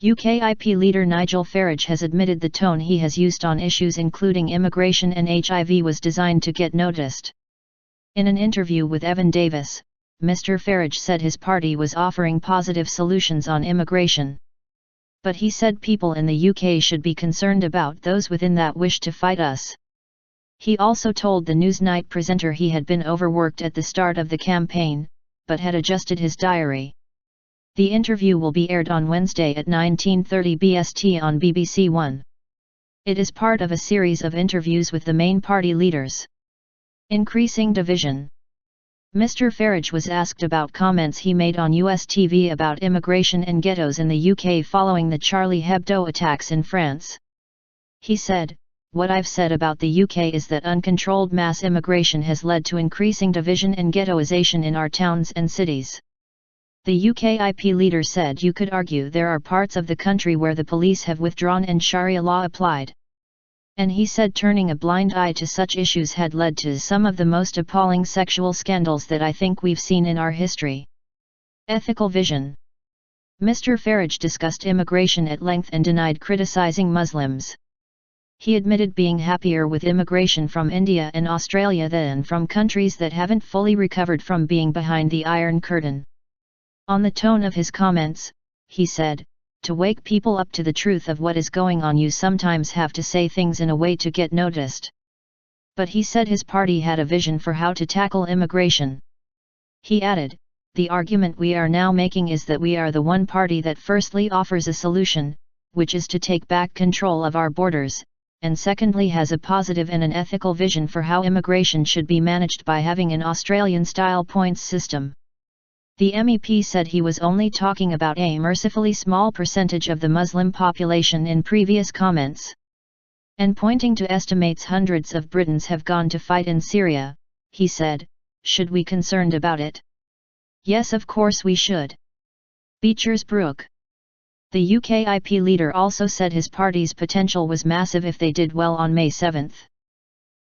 UKIP leader Nigel Farage has admitted the tone he has used on issues including immigration and HIV was designed to get noticed. In an interview with Evan Davis, Mr. Farage said his party was offering positive solutions on immigration. But he said people in the UK should be concerned about those within that wish to fight us. He also told the Newsnight presenter he had been overworked at the start of the campaign, but had adjusted his diary. The interview will be aired on Wednesday at 19:30 BST on BBC One. It is part of a series of interviews with the main party leaders. Increasing division. Mr. Farage was asked about comments he made on US TV about immigration and ghettos in the UK following the Charlie Hebdo attacks in France. He said, "What I've said about the UK is that uncontrolled mass immigration has led to increasing division and ghettoisation in our towns and cities." The UKIP leader said you could argue there are parts of the country where the police have withdrawn and Sharia law applied. And he said turning a blind eye to such issues had led to some of the most appalling sexual scandals that I think we've seen in our history. Ethical vision. Mr. Farage discussed immigration at length and denied criticizing Muslims. He admitted being happier with immigration from India and Australia than from countries that haven't fully recovered from being behind the Iron Curtain. On the tone of his comments, he said, "To wake people up to the truth of what is going on you sometimes have to say things in a way to get noticed." But he said his party had a vision for how to tackle immigration. He added, "The argument we are now making is that we are the one party that firstly offers a solution, which is to take back control of our borders, and secondly has a positive and an ethical vision for how immigration should be managed by having an Australian-style points system." The MEP said he was only talking about a mercifully small percentage of the Muslim population in previous comments. And pointing to estimates hundreds of Britons have gone to fight in Syria, he said, "Should we be concerned about it? Yes, of course we should." Beechersbrook. The UKIP leader also said his party's potential was massive if they did well on May 7.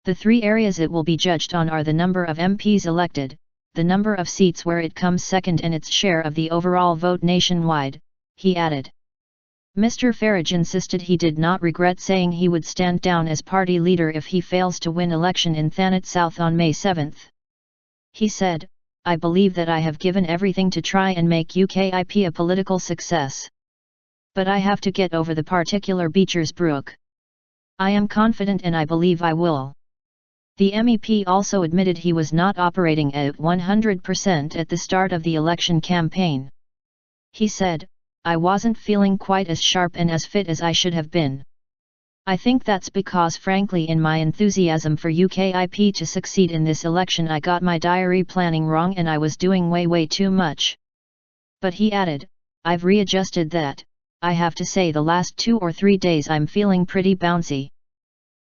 The three areas it will be judged on are the number of MPs elected, the number of seats where it comes second and its share of the overall vote nationwide, he added. Mr. Farage insisted he did not regret saying he would stand down as party leader if he fails to win election in Thanet South on May 7. He said, "I believe that I have given everything to try and make UKIP a political success. But I have to get over the particular Beechersbrook. I am confident and I believe I will." The MEP also admitted he was not operating at 100% at the start of the election campaign. He said, "I wasn't feeling quite as sharp and as fit as I should have been. I think that's because frankly in my enthusiasm for UKIP to succeed in this election I got my diary planning wrong and I was doing way too much." But he added, "I've readjusted that. I have to say the last 2 or 3 days I'm feeling pretty bouncy."